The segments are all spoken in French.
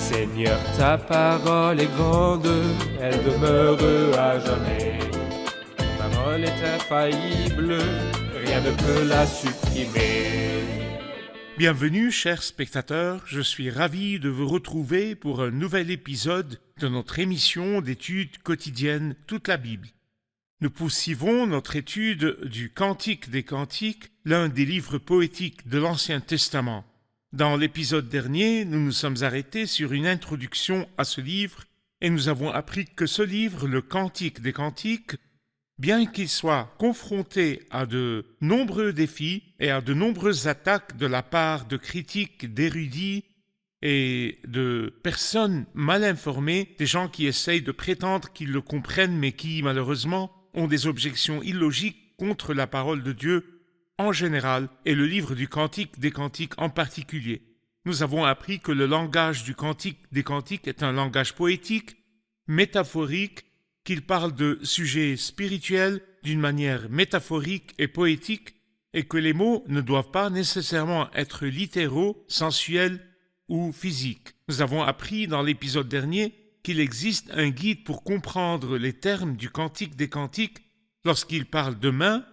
Seigneur, ta parole est grande, elle demeure à jamais. Ta parole est infaillible, rien ne peut la supprimer. Bienvenue, chers spectateurs, je suis ravi de vous retrouver pour un nouvel épisode de notre émission d'études quotidiennes Toute la Bible. Nous poursuivons notre étude du Cantique des Cantiques, l'un des livres poétiques de l'Ancien Testament. Dans l'épisode dernier, nous nous sommes arrêtés sur une introduction à ce livre et nous avons appris que ce livre, le Cantique des Cantiques, bien qu'il soit confronté à de nombreux défis et à de nombreuses attaques de la part de critiques, d'érudits et de personnes mal informées, des gens qui essayent de prétendre qu'ils le comprennent mais qui, malheureusement, ont des objections illogiques contre la parole de Dieu en général et le livre du Cantique des Cantiques en particulier. Nous avons appris que le langage du Cantique des Cantiques est un langage poétique, métaphorique, qu'il parle de sujets spirituels d'une manière métaphorique et poétique et que les mots ne doivent pas nécessairement être littéraux, sensuels ou physiques. Nous avons appris dans l'épisode dernier qu'il existe un guide pour comprendre les termes du Cantique des Cantiques lorsqu'il parle de main,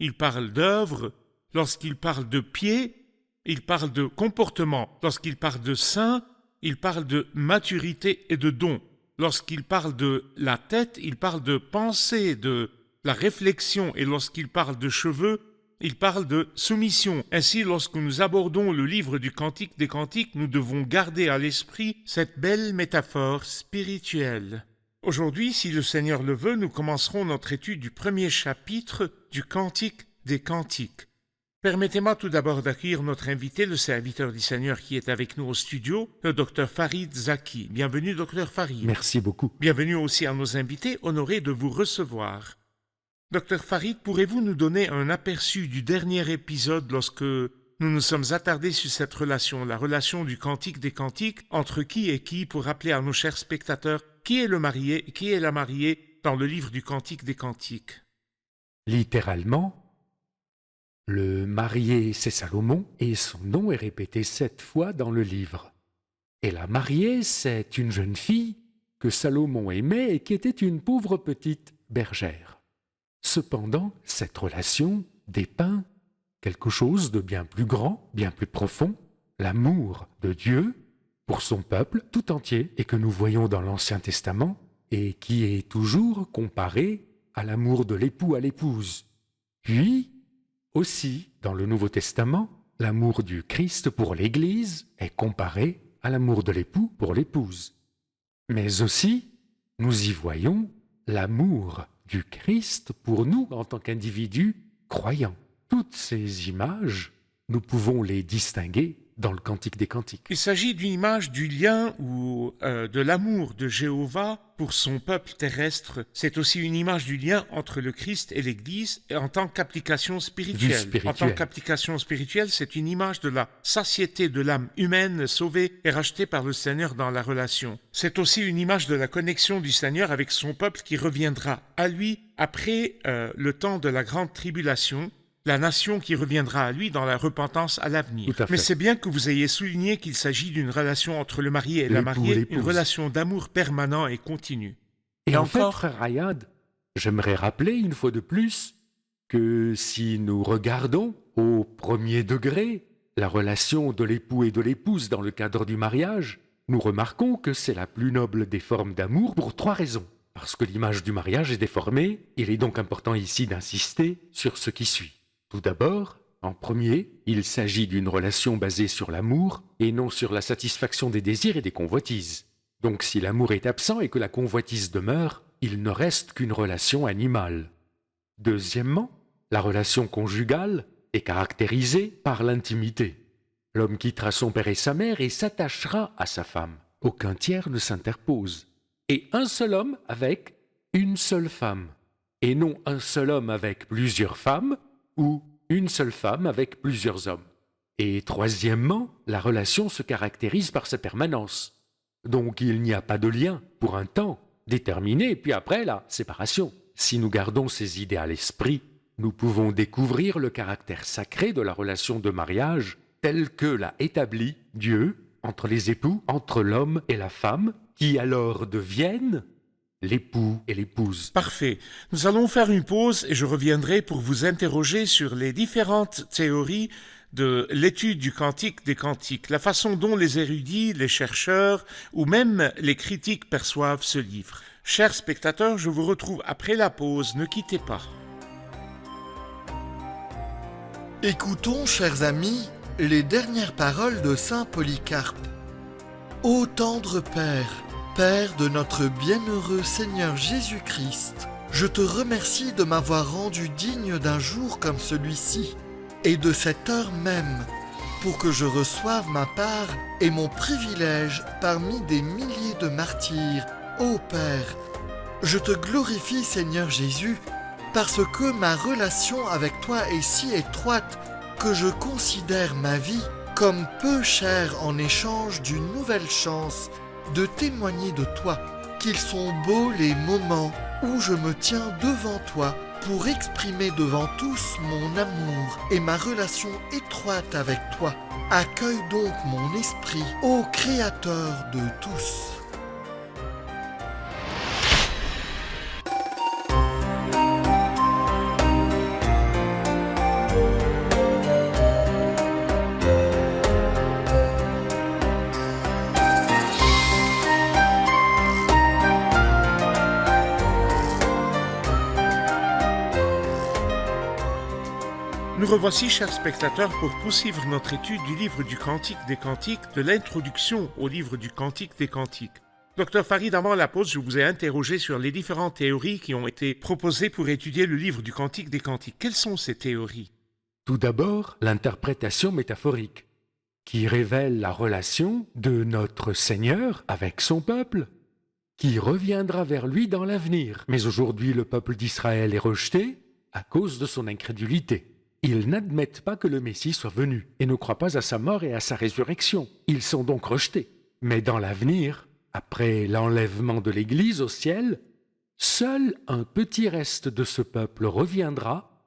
il parle d'œuvre, lorsqu'il parle de pied, il parle de comportement, lorsqu'il parle de sein, il parle de maturité et de don. Lorsqu'il parle de la tête, il parle de pensée, de la réflexion, et lorsqu'il parle de cheveux, il parle de soumission. Ainsi, lorsque nous abordons le livre du Cantique des Cantiques, nous devons garder à l'esprit cette belle métaphore spirituelle. Aujourd'hui, si le Seigneur le veut, nous commencerons notre étude du premier chapitre du Cantique des Cantiques. Permettez-moi tout d'abord d'accueillir notre invité, le serviteur du Seigneur qui est avec nous au studio, le Dr Farid Zaki. Bienvenue, Dr Farid. Merci beaucoup. Bienvenue aussi à nos invités, honorés de vous recevoir. Dr Farid, pourrez-vous nous donner un aperçu du dernier épisode lorsque nous nous sommes attardés sur cette relation, la relation du Cantique des Cantiques, entre qui et qui, pour rappeler à nos chers spectateurs qui est le marié, qui est la mariée dans le livre du Cantique des Cantiques? Littéralement, le marié, c'est Salomon, et son nom est répété 7 fois dans le livre. Et la mariée, c'est une jeune fille que Salomon aimait et qui était une pauvre petite bergère. Cependant, cette relation dépeint quelque chose de bien plus grand, bien plus profond, l'amour de Dieu pour son peuple tout entier, et que nous voyons dans l'Ancien Testament, et qui est toujours comparé à l'amour de l'époux à l'épouse. Puis, aussi, dans le Nouveau Testament, l'amour du Christ pour l'Église est comparé à l'amour de l'époux pour l'épouse. Mais aussi, nous y voyons l'amour du Christ pour nous en tant qu'individus croyants. Toutes ces images, nous pouvons les distinguer dans le Cantique des Cantiques. Il s'agit d'une image du lien ou de l'amour de Jéhovah pour son peuple terrestre. C'est aussi une image du lien entre le Christ et l'Église en tant qu'application spirituelle. En tant qu'application spirituelle, c'est une image de la satiété de l'âme humaine sauvée et rachetée par le Seigneur dans la relation. C'est aussi une image de la connexion du Seigneur avec son peuple qui reviendra à lui après le temps de la grande tribulation, la nation qui reviendra à lui dans la repentance à l'avenir. Mais c'est bien que vous ayez souligné qu'il s'agit d'une relation entre le marié et la mariée, une relation d'amour permanent et continu. Et en fait, frère Rayad, j'aimerais rappeler une fois de plus que si nous regardons au premier degré la relation de l'époux et de l'épouse dans le cadre du mariage, nous remarquons que c'est la plus noble des formes d'amour pour 3 raisons. Parce que l'image du mariage est déformée, il est donc important ici d'insister sur ce qui suit. Tout d'abord, en premier, il s'agit d'une relation basée sur l'amour et non sur la satisfaction des désirs et des convoitises. Donc si l'amour est absent et que la convoitise demeure, il ne reste qu'une relation animale. Deuxièmement, la relation conjugale est caractérisée par l'intimité. L'homme quittera son père et sa mère et s'attachera à sa femme. Aucun tiers ne s'interpose. Et un seul homme avec une seule femme. Et non un seul homme avec plusieurs femmes, ou une seule femme avec plusieurs hommes. Et troisièmement, la relation se caractérise par sa permanence. Donc il n'y a pas de lien pour un temps déterminé, puis après la séparation. Si nous gardons ces idées à l'esprit, nous pouvons découvrir le caractère sacré de la relation de mariage telle que l'a établi Dieu entre les époux, entre l'homme et la femme, qui alors deviennent l'époux et l'épouse. Parfait. Nous allons faire une pause et je reviendrai pour vous interroger sur les différentes théories de l'étude du Cantique des Cantiques, la façon dont les érudits, les chercheurs ou même les critiques perçoivent ce livre. Chers spectateurs, je vous retrouve après la pause, ne quittez pas. Écoutons, chers amis, les dernières paroles de saint Polycarpe. Ô tendre Père, Père de notre bienheureux Seigneur Jésus-Christ, je te remercie de m'avoir rendu digne d'un jour comme celui-ci, et de cette heure même, pour que je reçoive ma part et mon privilège parmi des milliers de martyrs. Ô Père, je te glorifie, Seigneur Jésus, parce que ma relation avec toi est si étroite que je considère ma vie comme peu chère en échange d'une nouvelle chance de témoigner de toi, qu'ils sont beaux les moments où je me tiens devant toi pour exprimer devant tous mon amour et ma relation étroite avec toi. Accueille donc mon esprit, ô Créateur de tous. Nous revoici, chers spectateurs, pour poursuivre notre étude du livre du Cantique des Cantiques, de l'introduction au livre du Cantique des Cantiques. Docteur Farid, avant la pause, je vous ai interrogé sur les différentes théories qui ont été proposées pour étudier le livre du Cantique des Cantiques. Quelles sont ces théories? Tout d'abord, l'interprétation métaphorique, qui révèle la relation de notre Seigneur avec son peuple, qui reviendra vers lui dans l'avenir. Mais aujourd'hui, le peuple d'Israël est rejeté à cause de son incrédulité. Ils n'admettent pas que le Messie soit venu et ne croient pas à sa mort et à sa résurrection. Ils sont donc rejetés. Mais dans l'avenir, après l'enlèvement de l'Église au ciel, seul un petit reste de ce peuple reviendra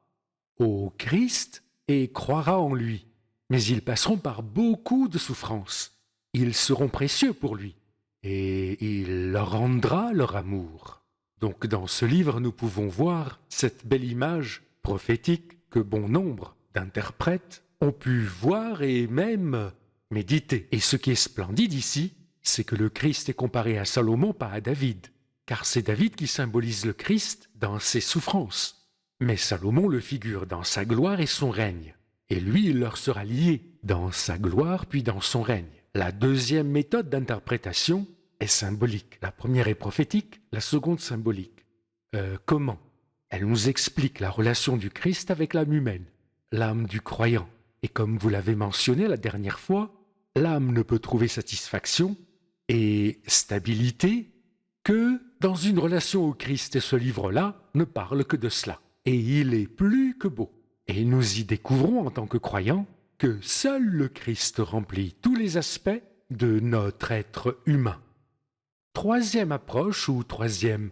au Christ et croira en lui. Mais ils passeront par beaucoup de souffrances. Ils seront précieux pour lui et il leur rendra leur amour. Donc dans ce livre, nous pouvons voir cette belle image prophétique que bon nombre d'interprètes ont pu voir et même méditer. Et ce qui est splendide ici, c'est que le Christ est comparé à Salomon, pas à David, car c'est David qui symbolise le Christ dans ses souffrances. Mais Salomon le figure dans sa gloire et son règne. Et lui, il leur sera lié dans sa gloire puis dans son règne. La deuxième méthode d'interprétation est symbolique. La première est prophétique, la seconde symbolique. Comment ? Elle nous explique la relation du Christ avec l'âme humaine, l'âme du croyant. Et comme vous l'avez mentionné la dernière fois, l'âme ne peut trouver satisfaction et stabilité que dans une relation au Christ. Et ce livre-là ne parle que de cela. Et il est plus que beau. Et nous y découvrons en tant que croyants que seul le Christ remplit tous les aspects de notre être humain. Troisième approche ou troisième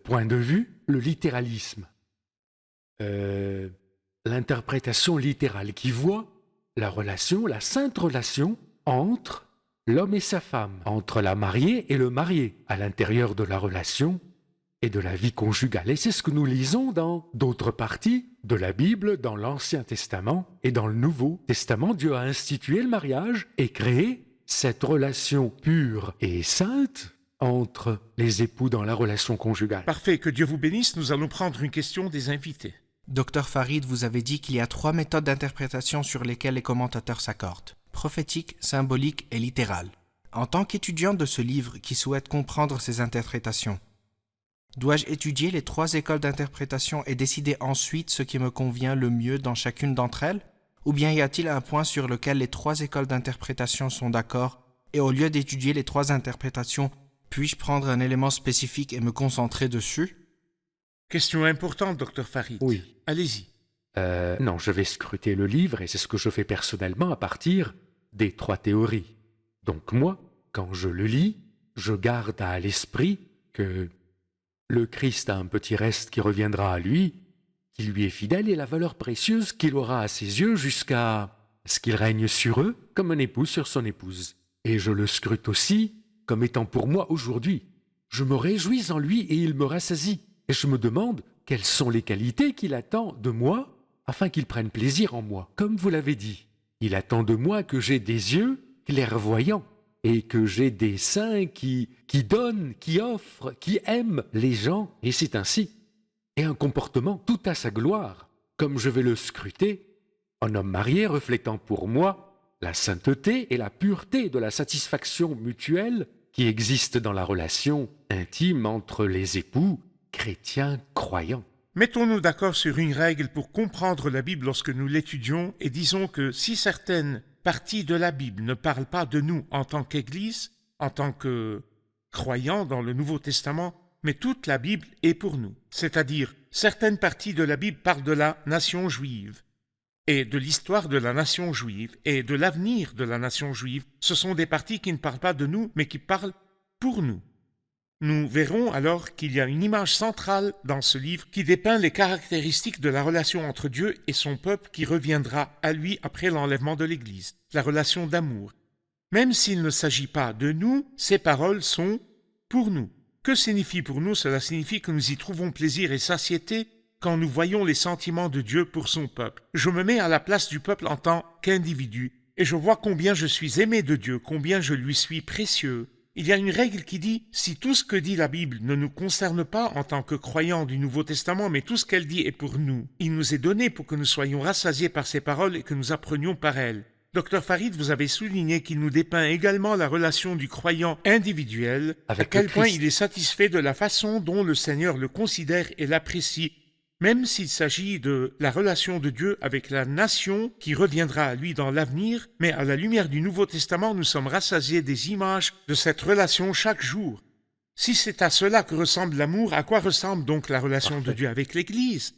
point de vue, le littéralisme. L'interprétation littérale qui voit la relation, la sainte relation entre l'homme et sa femme, entre la mariée et le marié, à l'intérieur de la relation et de la vie conjugale. Et c'est ce que nous lisons dans d'autres parties de la Bible, dans l'Ancien Testament et dans le Nouveau Testament. Dieu a institué le mariage et créé cette relation pure et sainte entre les époux dans la relation conjugale. Parfait, que Dieu vous bénisse. Nous allons prendre une question des invités. Docteur Farid, vous avez dit qu'il y a 3 méthodes d'interprétation sur lesquelles les commentateurs s'accordent: prophétique, symbolique et littérale. En tant qu'étudiant de ce livre qui souhaite comprendre ces interprétations, dois-je étudier les 3 écoles d'interprétation et décider ensuite ce qui me convient le mieux dans chacune d'entre elles? Ou bien y a-t-il un point sur lequel les 3 écoles d'interprétation sont d'accord et au lieu d'étudier les 3 interprétations, puis-je prendre un élément spécifique et me concentrer dessus? Question importante, docteur Farid. Oui. Allez-y. Non, je vais scruter le livre et c'est ce que je fais personnellement à partir des 3 théories. Donc moi, quand je le lis, je garde à l'esprit que le Christ a un petit reste qui reviendra à lui, qui lui est fidèle et la valeur précieuse qu'il aura à ses yeux jusqu'à ce qu'il règne sur eux comme un époux sur son épouse. et je le scrute aussi comme étant pour moi aujourd'hui. Je me réjouis en lui et il me rassasie, et je me demande quelles sont les qualités qu'il attend de moi afin qu'il prenne plaisir en moi. Comme vous l'avez dit, il attend de moi que j'ai des yeux clairvoyants et que j'ai des seins qui donnent, qui offrent, qui aiment les gens, et c'est ainsi. Et un comportement tout à sa gloire, comme je vais le scruter, un homme marié reflétant pour moi la sainteté et la pureté de la satisfaction mutuelle qui existe dans la relation intime entre les époux chrétiens croyants. Mettons-nous d'accord sur une règle pour comprendre la Bible lorsque nous l'étudions et disons que si certaines parties de la Bible ne parlent pas de nous en tant qu'Église, en tant que croyants dans le Nouveau Testament, mais toute la Bible est pour nous. C'est-à-dire, certaines parties de la Bible parlent de la nation juive et de l'histoire de la nation juive et de l'avenir de la nation juive. Ce sont des parties qui ne parlent pas de nous, mais qui parlent pour nous. Nous verrons alors qu'il y a une image centrale dans ce livre qui dépeint les caractéristiques de la relation entre Dieu et son peuple qui reviendra à lui après l'enlèvement de l'Église, la relation d'amour. Même s'il ne s'agit pas de nous, ces paroles sont pour nous. Que signifie pour nous? Cela signifie que nous y trouvons plaisir et satiété quand nous voyons les sentiments de Dieu pour son peuple. Je me mets à la place du peuple en tant qu'individu et je vois combien je suis aimé de Dieu, combien je lui suis précieux. Il y a une règle qui dit, si tout ce que dit la Bible ne nous concerne pas en tant que croyants du Nouveau Testament, mais tout ce qu'elle dit est pour nous, il nous est donné pour que nous soyons rassasiés par ces paroles et que nous apprenions par elles. Dr Farid, vous avez souligné qu'il nous dépeint également la relation du croyant individuel, Avec à quel le point Christ. il est satisfait de la façon dont le Seigneur le considère et l'apprécie, même s'il s'agit de la relation de Dieu avec la nation qui reviendra à lui dans l'avenir, mais à la lumière du Nouveau Testament, nous sommes rassasiés des images de cette relation chaque jour. Si c'est à cela que ressemble l'amour, à quoi ressemble donc la relation de Parfait. Dieu avec l'Église?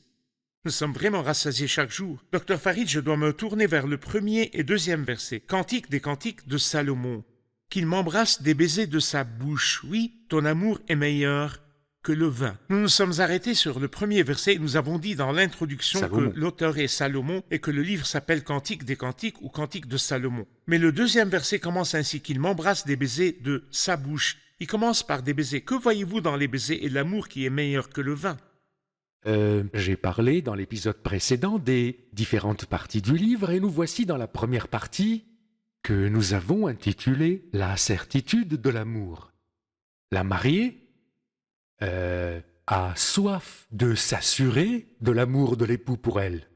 Nous sommes vraiment rassasiés chaque jour. Dr Farid, je dois me tourner vers le 1er et 2e verset. Cantique des cantiques de Salomon. Qu'il m'embrasse des baisers de sa bouche. Oui, ton amour est meilleur que le vin. Nous nous sommes arrêtés sur le 1er verset. Nous avons dit dans l'introduction Salomon. que l'auteur est Salomon et que le livre s'appelle Cantique des cantiques ou Cantique de Salomon. Mais le 2e verset commence ainsi, qu'il m'embrasse des baisers de sa bouche. Il commence par des baisers. Que voyez-vous dans les baisers et l'amour qui est meilleur que le vin? J'ai parlé dans l'épisode précédent des différentes parties du livre et nous voici dans la première partie que nous avons intitulée « La certitude de l'amour ». La mariée a soif de s'assurer de l'amour de l'époux pour elle.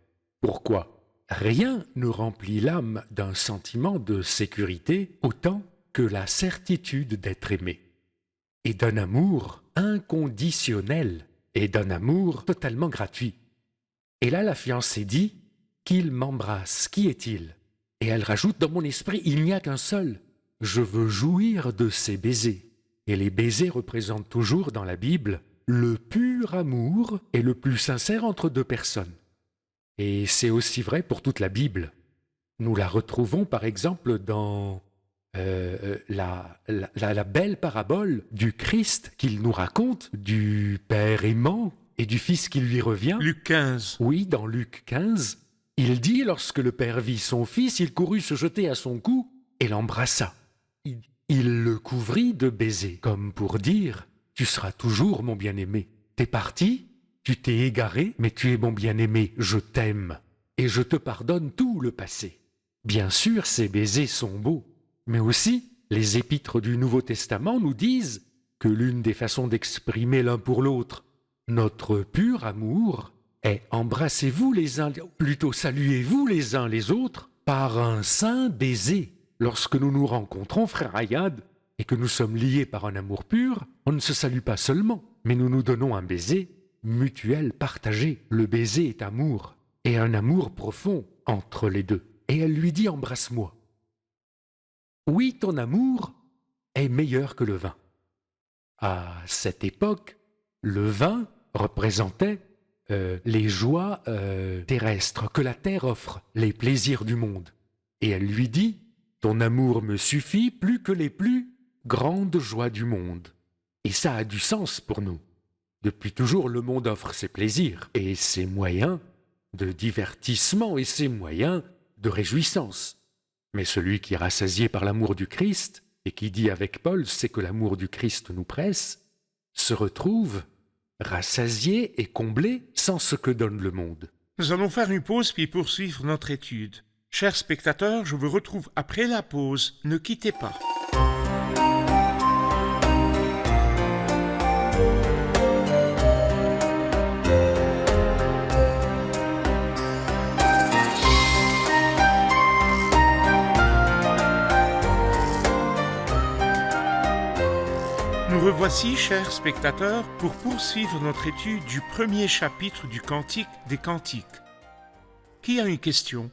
Pourquoi? Rien ne remplit l'âme d'un sentiment de sécurité autant que la certitude d'être aimé, et d'un amour inconditionnel, et d'un amour totalement gratuit. Et là, la fiancée dit qu'il m'embrasse. Qui est-il? Et elle rajoute, dans mon esprit, il n'y a qu'un seul. Je veux jouir de ses baisers. Et les baisers représentent toujours dans la Bible le pur amour et le plus sincère entre deux personnes. Et c'est aussi vrai pour toute la Bible. Nous la retrouvons par exemple dans la belle parabole du Christ qu'il nous raconte, du Père aimant et du Fils qui lui revient. Luc 15. Oui, dans Luc 15, il dit, lorsque le Père vit son Fils, il courut se jeter à son cou et l'embrassa. Il le couvrit de baisers, comme pour dire, tu seras toujours mon bien-aimé. T'es parti, tu t'es égaré, mais tu es mon bien-aimé, je t'aime, et je te pardonne tout le passé. Bien sûr, ces baisers sont beaux, mais aussi, les épîtres du Nouveau Testament nous disent que l'une des façons d'exprimer l'un pour l'autre notre pur amour est embrassez-vous les uns, plutôt saluez-vous les uns les autres par un saint baiser. Lorsque nous nous rencontrons, frère Ayad, et que nous sommes liés par un amour pur, on ne se salue pas seulement, mais nous nous donnons un baiser mutuel partagé. Le baiser est amour, et un amour profond entre les deux. Et elle lui dit, embrasse-moi. Oui, ton amour est meilleur que le vin. À cette époque, le vin représentait les joies terrestres que la terre offre, les plaisirs du monde. Et elle lui dit, ton amour me suffit plus que les plus grandes joies du monde. Et ça a du sens pour nous. Depuis toujours, le monde offre ses plaisirs et ses moyens de divertissement et ses moyens de réjouissance. Mais celui qui est rassasié par l'amour du Christ, et qui dit avec Paul, c'est que l'amour du Christ nous presse, se retrouve rassasié et comblé sans ce que donne le monde. Nous allons faire une pause puis poursuivre notre étude. Chers spectateurs, je vous retrouve après la pause. Ne quittez pas. Nous revoici, chers spectateurs, pour poursuivre notre étude du premier chapitre du Cantique des Cantiques. Qui a une question?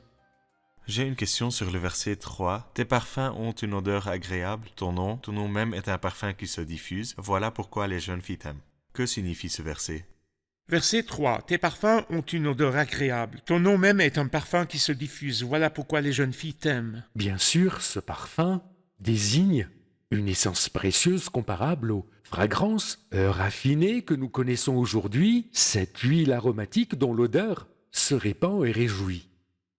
J'ai une question sur le verset 3. Tes parfums ont une odeur agréable, ton nom même est un parfum qui se diffuse. Voilà pourquoi les jeunes filles t'aiment. Que signifie ce verset? Verset 3. Tes parfums ont une odeur agréable. Ton nom même est un parfum qui se diffuse. Voilà pourquoi les jeunes filles t'aiment. Bien sûr, ce parfum désigne une essence précieuse comparable aux fragrances raffinées que nous connaissons aujourd'hui, cette huile aromatique dont l'odeur se répand et réjouit.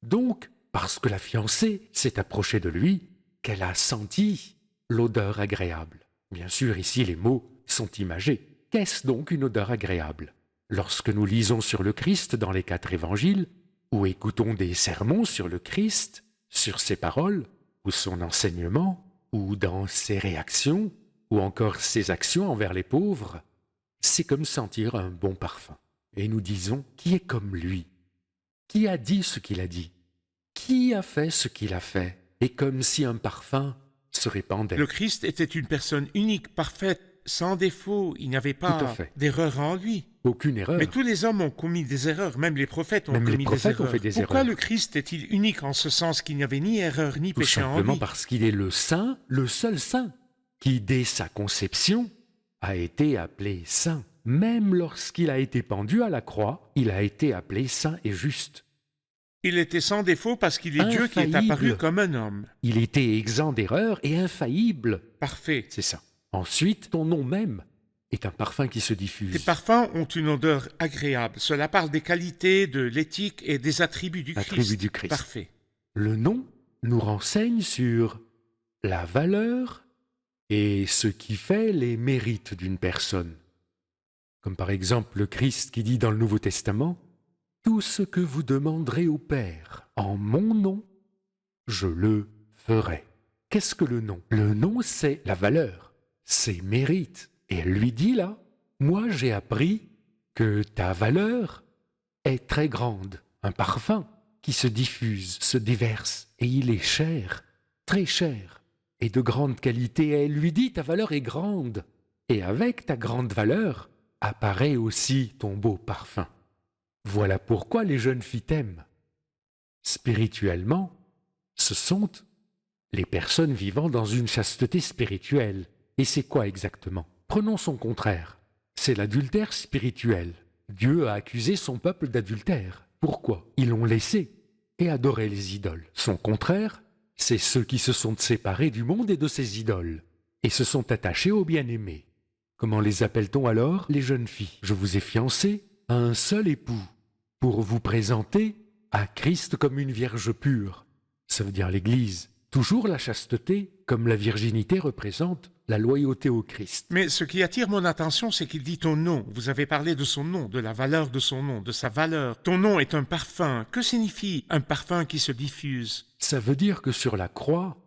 Donc, parce que la fiancée s'est approchée de lui, qu'elle a senti l'odeur agréable. Bien sûr, ici, les mots sont imagés. Qu'est-ce donc une odeur agréable? Lorsque nous lisons sur le Christ dans les 4 évangiles, ou écoutons des sermons sur le Christ, sur ses paroles, ou son enseignement, ou dans ses réactions, ou encore ses actions envers les pauvres, c'est comme sentir un bon parfum. Et nous disons, qui est comme lui? Qui a dit ce qu'il a dit? Qui a fait ce qu'il a fait? Et comme si un parfum se répandait. Le Christ était une personne unique, parfaite, sans défaut. Il n'y avait Tout à pas fait. d'erreur en lui. Aucune erreur. Mais tous les hommes ont commis des erreurs, même les prophètes ont Même les commis des prophètes ont erreurs. fait des Pourquoi erreurs. le Christ est-il unique en ce sens qu'il n'y avait ni erreur ni Tout péché en simplement lui? parce qu'il est le saint, le seul saint, qui dès sa conception a été appelé saint. Même lorsqu'il a été pendu à la croix, il a été appelé saint et juste. Il était sans défaut parce qu'il est Dieu qui est Infaillible. apparu comme un homme. Il était exempt d'erreur et infaillible. Parfait. C'est ça. Ensuite, ton nom même est un parfum qui se diffuse. Tes parfums ont une odeur agréable. Cela parle des qualités, de l'éthique et des attributs du Christ. Attributs du Christ. Parfait. Le nom nous renseigne sur la valeur et ce qui fait les mérites d'une personne. Comme par exemple le Christ qui dit dans le Nouveau Testament, « Tout ce que vous demanderez au Père en mon nom, je le ferai. » Qu'est-ce que le nom? Le nom, c'est la valeur, ses mérites. Et elle lui dit là, « Moi j'ai appris que ta valeur est très grande, un parfum qui se diffuse, se déverse, et il est cher, très cher, et de grande qualité. » Et elle lui dit, « Ta valeur est grande, et avec ta grande valeur apparaît aussi ton beau parfum. » Voilà pourquoi les jeunes filles t'aiment. Spirituellement, ce sont les personnes vivant dans une chasteté spirituelle. Et c'est quoi exactement? Prenons son contraire. C'est l'adultère spirituel. Dieu a accusé son peuple d'adultère. Pourquoi? Ils l'ont laissé et adoré les idoles. Son contraire, c'est ceux qui se sont séparés du monde et de ses idoles et se sont attachés au bien-aimé. Comment les appelle-t-on alors? Les jeunes filles. Je vous ai fiancé à un seul époux pour vous présenter à Christ comme une vierge pure. Ça veut dire l'Église. Toujours la chasteté, comme la virginité représente la loyauté au Christ. Mais ce qui attire mon attention, c'est qu'il dit ton nom. Vous avez parlé de son nom, de la valeur de son nom, de sa valeur. Ton nom est un parfum. Que signifie un parfum qui se diffuse? Ça veut dire que sur la croix,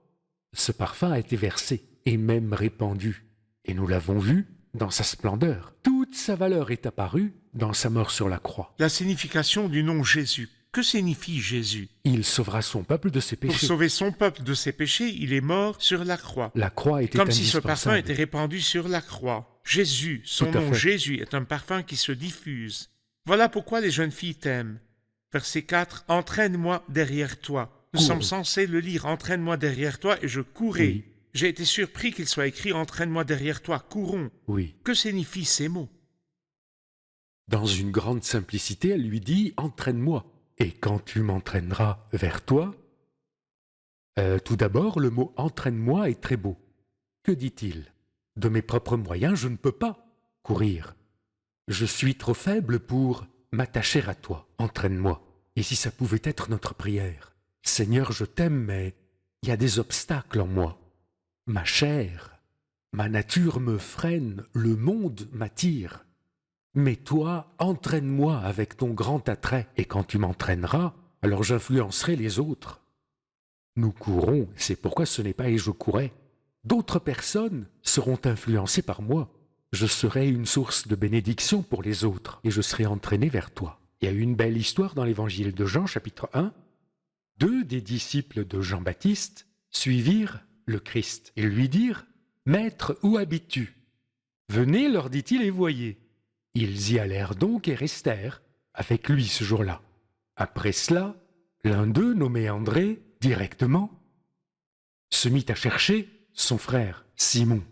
ce parfum a été versé et même répandu. Et nous l'avons vu dans sa splendeur. Toute sa valeur est apparue dans sa mort sur la croix. La signification du nom Jésus. Que signifie Jésus? Il sauvera son peuple de ses Pour péchés. sauver son peuple de ses péchés, il est mort sur la croix. La croix était Comme si ce indispensable. parfum était répandu sur la croix. Jésus, son Tout à nom fait. Jésus est un parfum qui se diffuse. Voilà pourquoi les jeunes filles t'aiment. Verset 4. Entraîne-moi derrière toi. Nous Cours. sommes censés le lire. Entraîne-moi derrière toi et je courais. Oui. J'ai été surpris qu'il soit écrit Entraîne-moi derrière toi, courons. Oui. Que signifient ces mots? Dans une grande simplicité, elle lui dit « Entraîne-moi ». Et quand tu m'entraîneras vers toi, tout d'abord, le mot « entraîne-moi » est très beau. Que dit-il? De mes propres moyens, je ne peux pas courir. Je suis trop faible pour m'attacher à toi. Entraîne-moi. Et si ça pouvait être notre prière? Seigneur, je t'aime, mais Il y a des obstacles en moi. Ma chair, ma nature me freine, le monde m'attire. Mais toi, entraîne-moi avec ton grand attrait, et quand tu m'entraîneras, alors j'influencerai les autres. Nous courons, c'est pourquoi ce n'est pas et je courais. D'autres personnes seront influencées par moi. Je serai une source de bénédiction pour les autres, et je serai entraîné vers toi. Il y a une belle histoire dans l'évangile de Jean, chapitre 1. 2 des disciples de Jean-Baptiste suivirent le Christ et lui dirent « Maître, où habites-tu » ? « Venez, leur dit-il, et voyez. » Ils y allèrent donc et restèrent avec lui ce jour-là. Après cela, l'un d'eux, nommé André, directement, se mit à chercher son frère Simon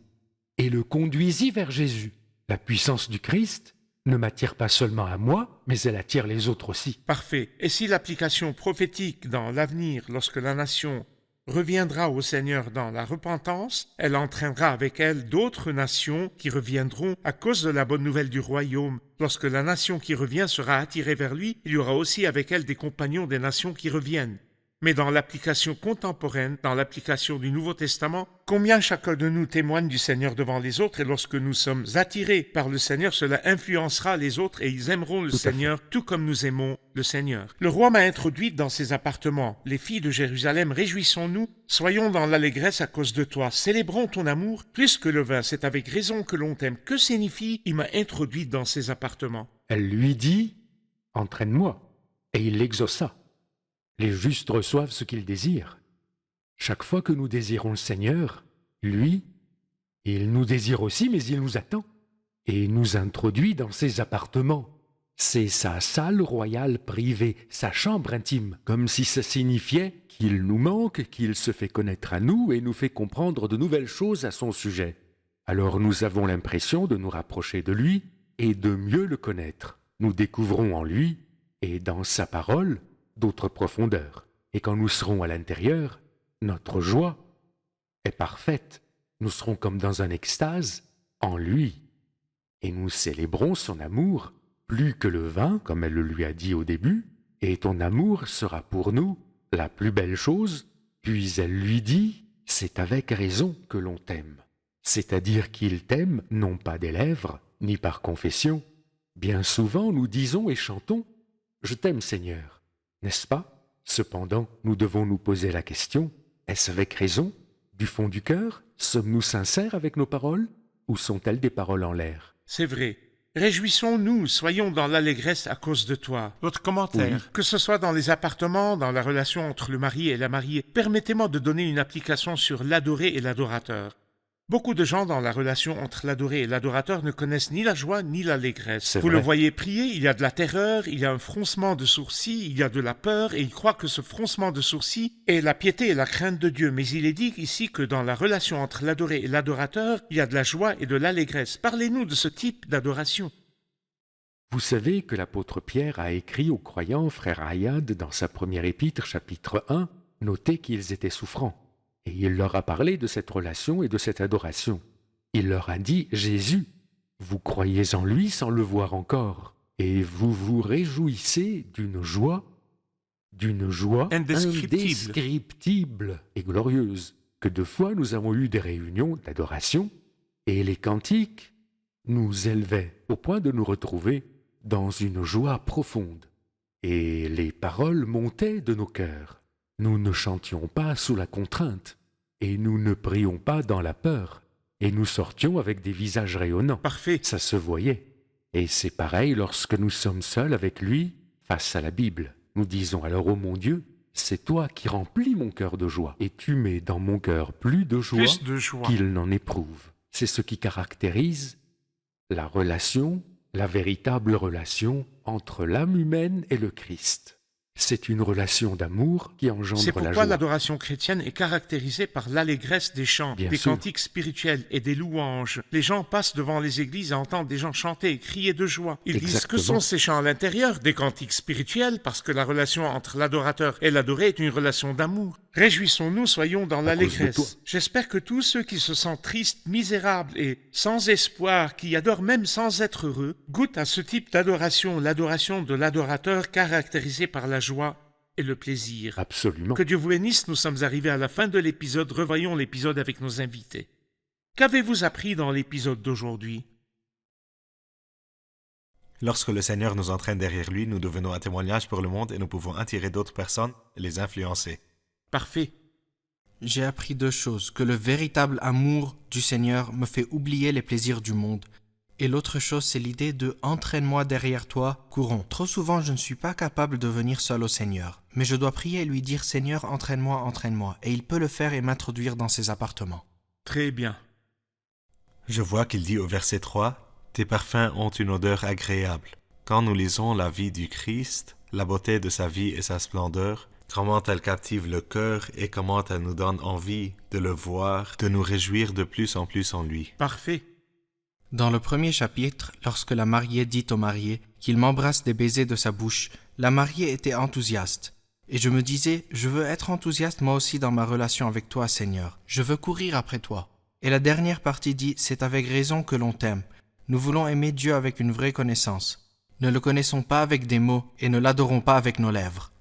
et le conduisit vers Jésus. La puissance du Christ ne m'attire pas seulement à moi, mais elle attire les autres aussi. Parfait. Et si l'application prophétique dans l'avenir, lorsque la nation reviendra au Seigneur dans la repentance, elle entraînera avec elle d'autres nations qui reviendront à cause de la bonne nouvelle du royaume. Lorsque la nation qui revient sera attirée vers lui, il y aura aussi avec elle des compagnons des nations qui reviennent. Mais dans l'application contemporaine, dans l'application du Nouveau Testament, combien chacun de nous témoigne du Seigneur devant les autres, et lorsque nous sommes attirés par le Seigneur, cela influencera les autres et ils aimeront le Seigneur tout comme nous aimons le Seigneur. Le roi m'a introduite dans ses appartements. Les filles de Jérusalem, réjouissons-nous, soyons dans l'allégresse à cause de toi. Célébrons ton amour plus que le vin, c'est avec raison que l'on t'aime. Que signifie « il m'a introduite dans ses appartements » ? Elle lui dit « Entraîne-moi » et il l'exauça. Les justes reçoivent ce qu'ils désirent. Chaque fois que nous désirons le Seigneur, lui, il nous désire aussi, mais il nous attend et nous introduit dans ses appartements. C'est sa salle royale privée, sa chambre intime, comme si ça signifiait qu'il nous manque, qu'il se fait connaître à nous et nous fait comprendre de nouvelles choses à son sujet. Alors nous avons l'impression de nous rapprocher de lui et de mieux le connaître. Nous découvrons en lui et dans sa parole d'autres profondeurs. Et quand nous serons à l'intérieur, notre joie est parfaite. Nous serons comme dans un extase en lui. Et nous célébrons son amour plus que le vin, comme elle le lui a dit au début, et ton amour sera pour nous la plus belle chose. Puis elle lui dit, c'est avec raison que l'on t'aime. C'est-à-dire qu'il t'aime non pas des lèvres, ni par confession. Bien souvent nous disons et chantons, je t'aime Seigneur. N'est-ce pas? Cependant, nous devons nous poser la question, est-ce avec raison, du fond du cœur? Sommes-nous sincères avec nos paroles? Ou sont-elles des paroles en l'air? C'est vrai. Réjouissons-nous, soyons dans l'allégresse à cause de toi. Votre commentaire, Oui. que ce soit dans les appartements, dans la relation entre le mari et la mariée, permettez-moi de donner une application sur l'adoré et l'adorateur. Beaucoup de gens dans la relation entre l'adoré et l'adorateur ne connaissent ni la joie ni l'allégresse. C'est Vous vrai. le voyez prier, il y a de la terreur, il y a un froncement de sourcils, il y a de la peur, et il croit que ce froncement de sourcils est la piété et la crainte de Dieu. Mais il est dit ici que dans la relation entre l'adoré et l'adorateur, il y a de la joie et de l'allégresse. Parlez-nous de ce type d'adoration. Vous savez que l'apôtre Pierre a écrit aux croyants, frère Ayad, dans sa première épître, chapitre 1, notez qu'ils étaient souffrants. Et il leur a parlé de cette relation et de cette adoration. Il leur a dit, Jésus, vous croyez en lui sans le voir encore, et vous vous réjouissez d'une joie indescriptible et glorieuse, que de fois nous avons eu des réunions d'adoration, et les cantiques nous élevaient au point de nous retrouver dans une joie profonde, et les paroles montaient de nos cœurs. Nous ne chantions pas sous la contrainte, et nous ne prions pas dans la peur, et nous sortions avec des visages rayonnants. Parfait. Ça se voyait. Et c'est pareil lorsque nous sommes seuls avec lui, face à la Bible. Nous disons alors, ô mon Dieu, c'est toi qui remplis mon cœur de joie, et tu mets dans mon cœur plus de joie Plus de joie. qu'il n'en éprouve. C'est ce qui caractérise la relation, la véritable relation entre l'âme humaine et le Christ. C'est une relation d'amour qui engendre C'est la pourquoi joie. l'adoration chrétienne est caractérisée par l'allégresse des chants, Bien des sûr. cantiques spirituels et des louanges. Les gens passent devant les églises et entendent des gens chanter et crier de joie. Ils disent que Exactement. sont ces chants à l'intérieur? Des cantiques spirituels, parce que la relation entre l'adorateur et l'adoré est une relation d'amour. Réjouissons-nous, soyons dans cause de toi. l'allégresse. J'espère que tous ceux qui se sentent tristes, misérables et sans espoir, qui adorent même sans être heureux, goûtent à ce type d'adoration, l'adoration de l'adorateur caractérisée par la joie et le plaisir. Absolument. Que Dieu vous bénisse, nous sommes arrivés à la fin de l'épisode. Revoyons l'épisode avec nos invités. Qu'avez-vous appris dans l'épisode d'aujourd'hui? Lorsque le Seigneur nous entraîne derrière lui, nous devenons un témoignage pour le monde et nous pouvons attirer d'autres personnes et les influencer. Parfait. J'ai appris 2 choses, que le véritable amour du Seigneur me fait oublier les plaisirs du monde. Et l'autre chose, c'est l'idée de « entraîne-moi derrière toi, courons ». Trop souvent, je ne suis pas capable de venir seul au Seigneur. Mais je dois prier et lui dire « Seigneur, entraîne-moi, entraîne-moi ». Et il peut le faire et m'introduire dans ses appartements. Très bien. Je vois qu'il dit au verset 3 « Tes parfums ont une odeur agréable ». Quand nous lisons la vie du Christ, la beauté de sa vie et sa splendeur, comment elle captive le cœur et comment elle nous donne envie de le voir, de nous réjouir de plus en plus en lui. Parfait. Dans le premier chapitre, lorsque la mariée dit au marié qu'il m'embrasse des baisers de sa bouche, la mariée était enthousiaste. Et je me disais, je veux être enthousiaste moi aussi dans ma relation avec toi, Seigneur. Je veux courir après toi. Et la dernière partie dit, c'est avec raison que l'on t'aime. Nous voulons aimer Dieu avec une vraie connaissance. Ne le connaissons pas avec des mots et ne l'adorons pas avec nos lèvres.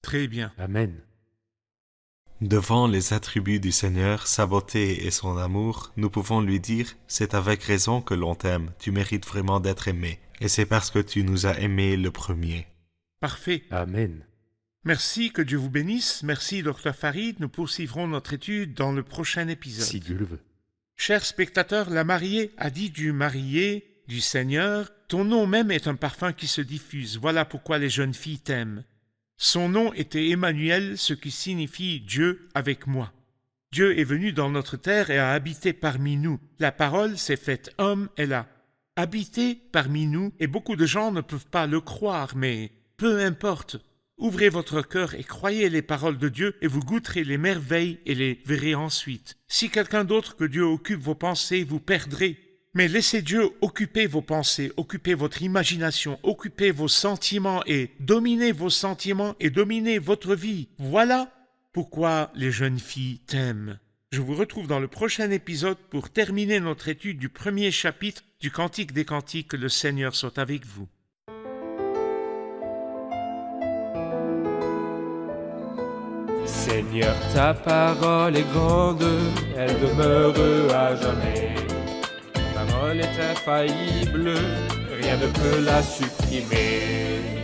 Très bien. Amen. Devant les attributs du Seigneur, sa beauté et son amour, nous pouvons lui dire « C'est avec raison que l'on t'aime, tu mérites vraiment d'être aimé, et c'est parce que tu nous as aimés le premier. » Parfait. Amen. Merci, que Dieu vous bénisse. Merci, Dr Farid. Nous poursuivrons notre étude dans le prochain épisode. Si Dieu le veut. Chers spectateurs, la mariée a dit du marié, du Seigneur, « Ton nom même est un parfum qui se diffuse. Voilà pourquoi les jeunes filles t'aiment. » Son nom était Emmanuel, ce qui signifie « Dieu avec moi ». Dieu est venu dans notre terre et a habité parmi nous. La parole s'est faite homme, elle a habité parmi nous, et beaucoup de gens ne peuvent pas le croire, mais peu importe. Ouvrez votre cœur et croyez les paroles de Dieu, et vous goûterez les merveilles et les verrez ensuite. Si quelqu'un d'autre que Dieu occupe vos pensées, vous perdrez. Mais laissez Dieu occuper vos pensées, occuper votre imagination, occuper vos sentiments et dominer vos sentiments et dominer votre vie. Voilà pourquoi les jeunes filles t'aiment. Je vous retrouve dans le prochain épisode pour terminer notre étude du premier chapitre du Cantique des Cantiques. Que le Seigneur soit avec vous. Seigneur, ta parole est grande, elle demeure à jamais. Ta parole est infaillible, rien ne peut la supprimer.